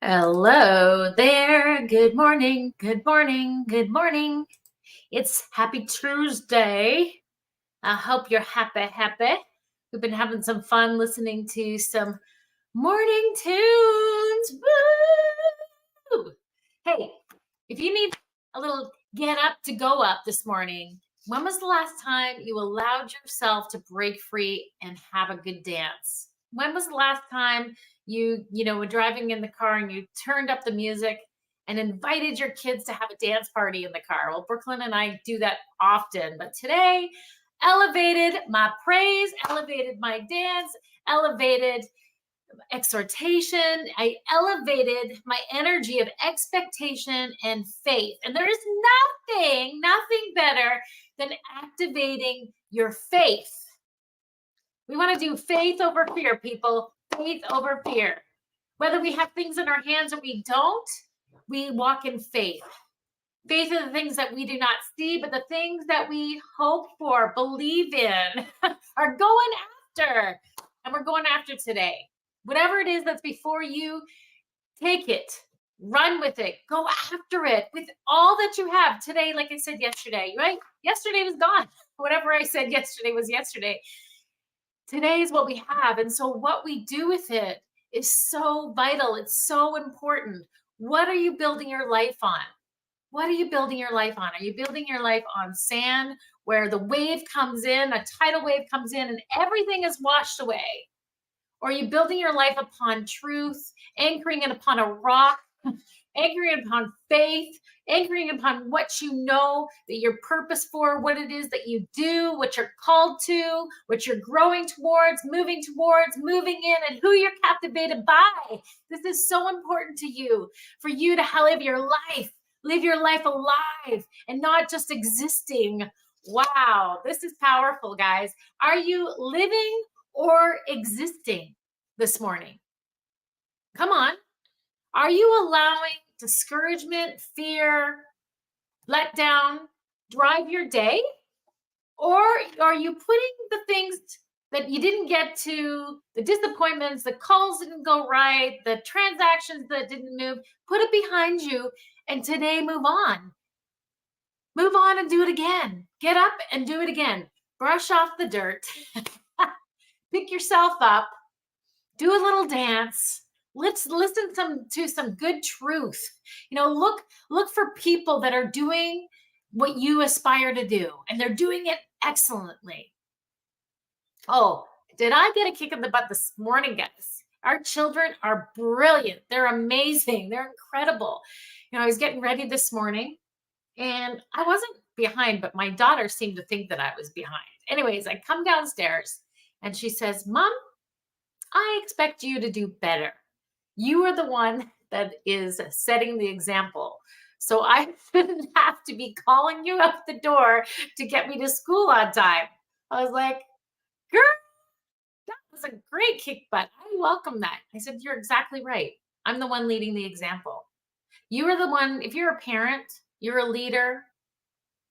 Hello there. Good morning. Good morning. Good morning. It's Happy Tuesday. I hope you're happy. We've been having some fun listening to some morning tunes. Woo! Hey, if you need a little get up to go up this morning, when was the last time you allowed yourself to break free and have a good dance? When was the last time you were driving in the car and you turned up the music and invited your kids to have a dance party in the car? Well, Brooklyn and I do that often, but today elevated my praise, elevated my dance, elevated exhortation. I elevated my energy of expectation and faith. And there is nothing better than activating your faith. We want to do faith over fear, people. Faith over fear. Whether we have things in our hands or we don't, we walk in faith. Faith are the things that we do not see, but the things that we hope for, believe in, are going after. And we're going after today. Whatever it is that's before you, take it, run with it, go after it with all that you have today. Like I said yesterday, right? Yesterday was gone. Whatever I said yesterday was yesterday. Today is what we have. And so what we do with it is so vital. It's so important. What are you building your life on? What are you building your life on? Are you building your life on sand where the wave comes in, a tidal wave comes in, and everything is washed away? Or are you building your life upon truth, anchoring it upon a rock, anchoring it upon faith, anchoring it upon what you know that your purpose for, what it is that you do, what you're called to, what you're growing towards, moving in, and who you're captivated by? This is so important to you, for you to live your life alive and not just existing. Wow, this is powerful, guys. Are you living or existing this morning? Come on. Are you allowing discouragement, fear, letdown drive your day? Or are you putting the things that you didn't get to, the disappointments, the calls didn't go right, the transactions that didn't move, put it behind you and today move on? Move on and do it again. Get up and do it again. Brush off the dirt. Pick yourself up. Do a little dance. Let's listen to some good truth. Look for people that are doing what you aspire to do, and they're doing it excellently. Oh, did I get a kick in the butt this morning, guys? Our children are brilliant. They're amazing. They're incredible. I was getting ready this morning, and I wasn't behind, but my daughter seemed to think that I was behind. Anyways, I come downstairs, and she says, "Mom, I expect you to do better. You are the one that is setting the example. So I shouldn't have to be calling you out the door to get me to school on time." I was like, "Girl, that was a great kick butt. I welcome that." I said, "You're exactly right. I'm the one leading the example. You are the one, if you're a parent, you're a leader,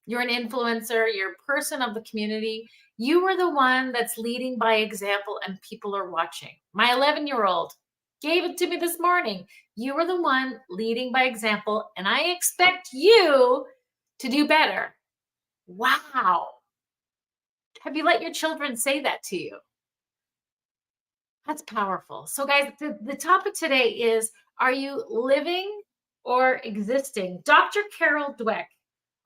you're an influencer, you're a person of the community, you are the one that's leading by example and people are watching." My 11-year-old gave it to me this morning. You are the one leading by example, and I expect you to do better. Wow. Have you let your children say that to you? That's powerful. So guys, the topic today is, are you living or existing? Dr. Carol Dweck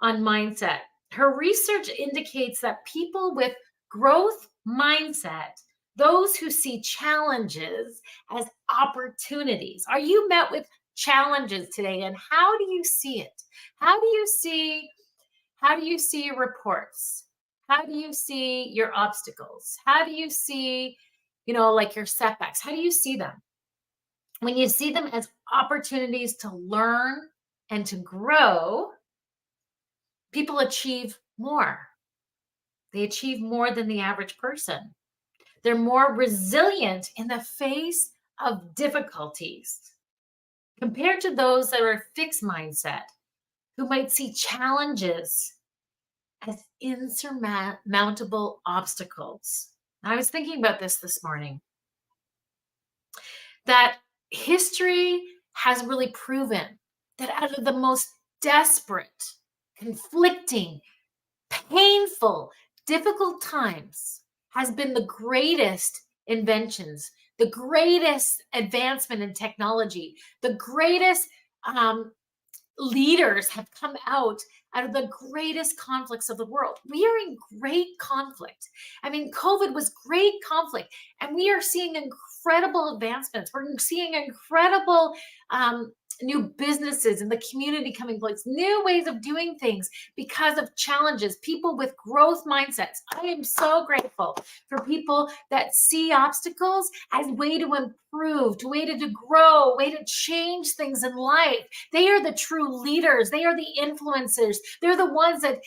on mindset. Her research indicates that people with growth mindset, those who see challenges as opportunities. Are you met with challenges today, and how do you see it? How do you see your reports? How do you see your obstacles? How do you see, like your setbacks? How do you see them? When you see them as opportunities to learn and to grow, people achieve more. They achieve more than the average person. They're more resilient in the face of difficulties compared to those that are a fixed mindset, who might see challenges as insurmountable obstacles. I was thinking about this morning, that history has really proven that out of the most desperate, conflicting, painful, difficult times has been the greatest inventions, the greatest advancement in technology, the greatest leaders have come out of the greatest conflicts of the world. We are in great conflict. I mean, COVID was great conflict, and we are seeing incredible advancements. We're seeing incredible new businesses in the community coming place, new ways of doing things because of challenges, people with growth mindsets. I am so grateful for people that see obstacles as way to improve, way to grow, way to change things in life. They are the true leaders. They are the influencers. They're the ones that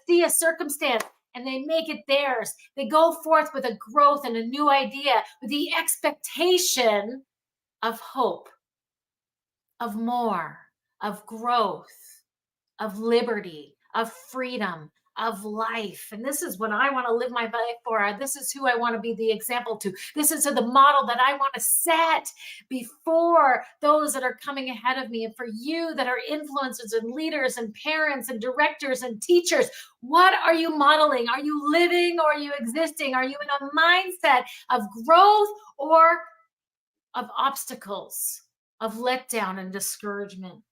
see a circumstance and they make it theirs. They go forth with a growth and a new idea with the expectation of hope, of more, of growth, of liberty, of freedom, of life. And this is what I want to live my life for. This is who I want to be the example to. This is the model that I want to set before those that are coming ahead of me. And for you that are influencers and leaders and parents and directors and teachers, what are you modeling? Are you living or are you existing? Are you in a mindset of growth or of obstacles, of letdown and discouragement?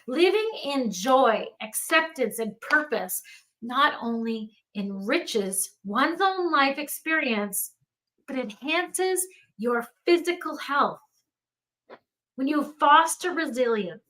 Living in joy, acceptance, and purpose not only enriches one's own life experience, but enhances your physical health. When you foster resilience,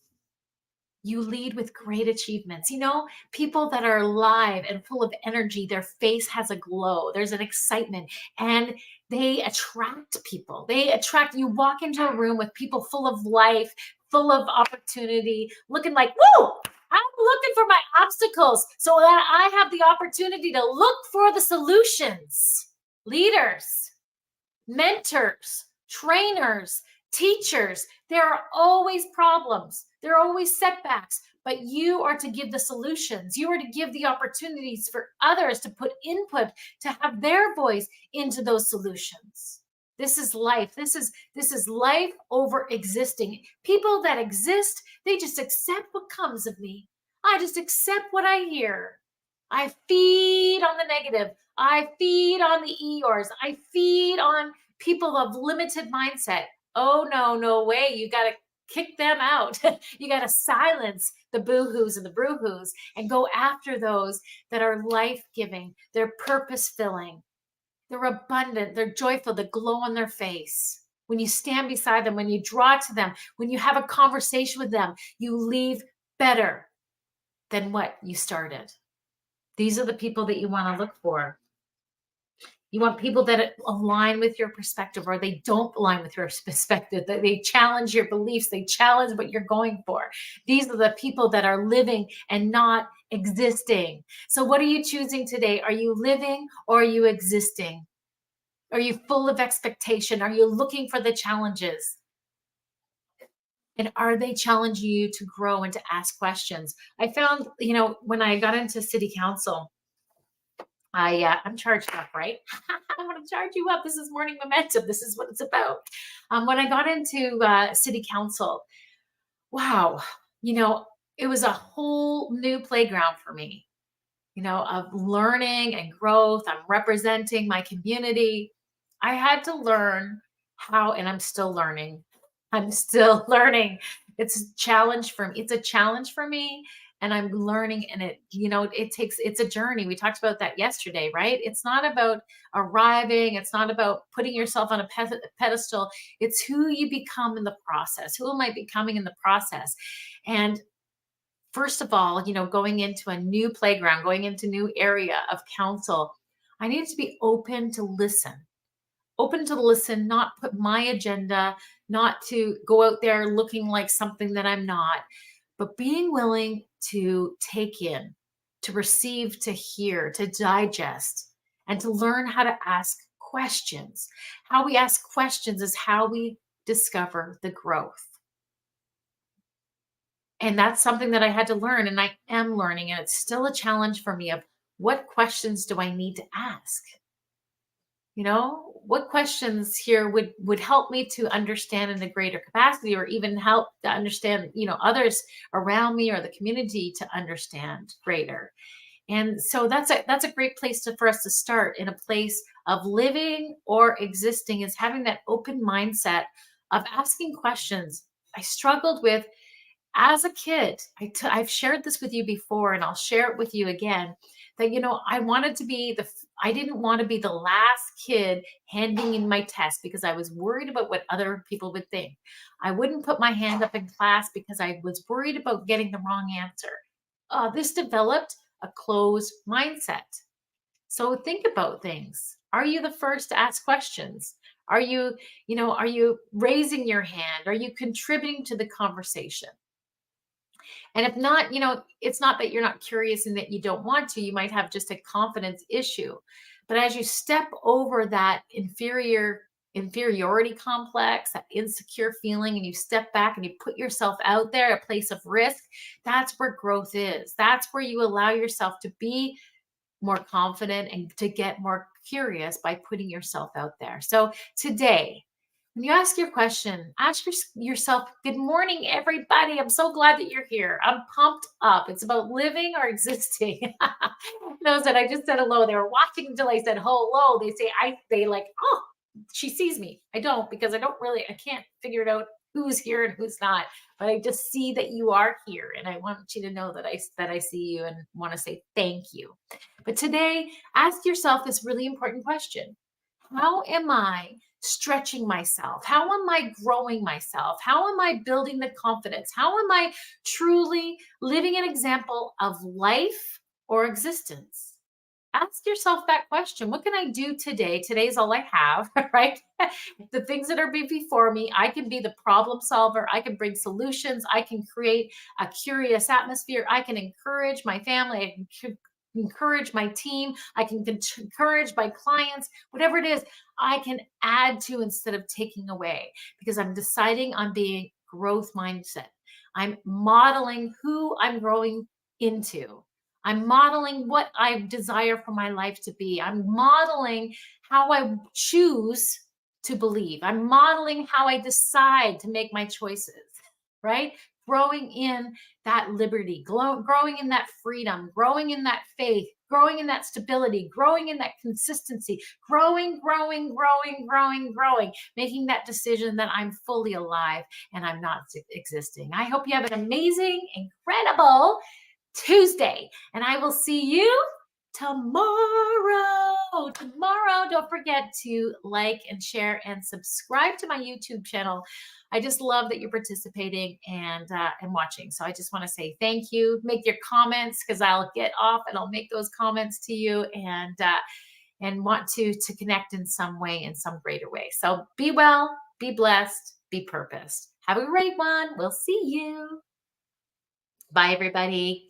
you lead with great achievements. You know, people that are alive and full of energy, their face has a glow, there's an excitement, and they attract people. You walk into a room with people full of life, full of opportunity, looking like, woo, I'm looking for my obstacles so that I have the opportunity to look for the solutions. Leaders, mentors, trainers, teachers, there are always problems. There are always setbacks, but you are to give the solutions. You are to give the opportunities for others to put input, to have their voice into those solutions. This is life. This is life over existing. People that exist, they just accept what comes of me. I just accept what I hear. I feed on the negative. I feed on the Eeyores. I feed on people of limited mindset. Oh, no way. You got to kick them out. You got to silence the boo-hoos and the boo-hoos and go after those that are life-giving, they're purpose-filling, they're abundant, they're joyful, the glow on their face. When you stand beside them, when you draw to them, when you have a conversation with them, you leave better than what you started. These are the people that you want to look for. You want people that align with your perspective, or they don't align with your perspective, that they challenge your beliefs, they challenge what you're going for. These are the people that are living and not existing. So what are you choosing today? Are you living or are you existing? Are you full of expectation? Are you looking for the challenges? And are they challenging you to grow and to ask questions? I found, when I got into city council, I'm charged up, right? I want to charge you up. This is Morning Momentum. This is what it's about. When I got into city council, wow, it was a whole new playground for me, of learning and growth. I'm representing my community. I had to learn how, and I'm still learning. It's a challenge for me. And I'm learning, and it's a journey. We talked about that yesterday, right? It's not about arriving. It's not about putting yourself on a pedestal. It's who you become in the process. Who am I becoming in the process? And first of all, going into a new playground, going into a new area of council, I needed to be open to listen, not put my agenda, not to go out there looking like something that I'm not, but being willing to take in, to receive, to hear, to digest, and to learn how to ask questions. How we ask questions is how we discover the growth. And that's something that I had to learn, and I am learning, and it's still a challenge for me of what questions do I need to ask? what questions here would help me to understand in a greater capacity, or even help to understand, others around me or the community to understand greater. And so that's a great place for us to start, in a place of living or existing, is having that open mindset of asking questions. I struggled with, as a kid, I've shared this with you before, and I'll share it with you again, that, I wanted to be I didn't want to be the last kid handing in my test, because I was worried about what other people would think. I wouldn't put my hand up in class because I was worried about getting the wrong answer. This developed a closed mindset. So think about things. Are you the first to ask questions? Are you raising your hand? Are you contributing to the conversation? And if not, it's not that you're not curious and that you don't want to. You might have just a confidence issue. But as you step over that inferiority complex, that insecure feeling, and you step back and you put yourself out there, a place of risk, that's where growth is. That's where you allow yourself to be more confident and to get more curious by putting yourself out there. So today, when you ask your question, ask yourself, good morning, everybody. I'm so glad that you're here. I'm pumped up. It's about living or existing. Those that I just said hello, they were watching until I said hello. They like, oh, she sees me. I don't, because I can't figure it out who's here and who's not. But I just see that you are here, and I want you to know that I see you and want to say thank you. But today, ask yourself this really important question. How am I stretching myself? How am I growing myself? How am I building the confidence? How am I truly living an example of life or existence? Ask yourself that question. What can I do today? Today's all I have, right? The things that are before me, I can be the problem solver. I can bring solutions. I can create a curious atmosphere. I can encourage my family. I can encourage my team. I can encourage my clients. Whatever it is, I can add to instead of taking away, because I'm deciding on being growth mindset. I'm modeling who I'm growing into. I'm modeling what I desire for my life to be. I'm modeling how I choose to believe. I'm modeling how I decide to make my choices, right? Growing in that liberty, growing in that freedom, growing in that faith, growing in that stability, growing in that consistency, growing, making that decision that I'm fully alive and I'm not existing. I hope you have an amazing, incredible Tuesday, and I will see you tomorrow. Don't forget to like and share and subscribe to my YouTube channel. I just love that you're participating and watching. So I just want to say thank you. Make your comments, because I'll get off and I'll make those comments to you, and want to connect in some way, in some greater way. So be well, be blessed, be purposed. Have a great one. We'll see you. Bye, everybody.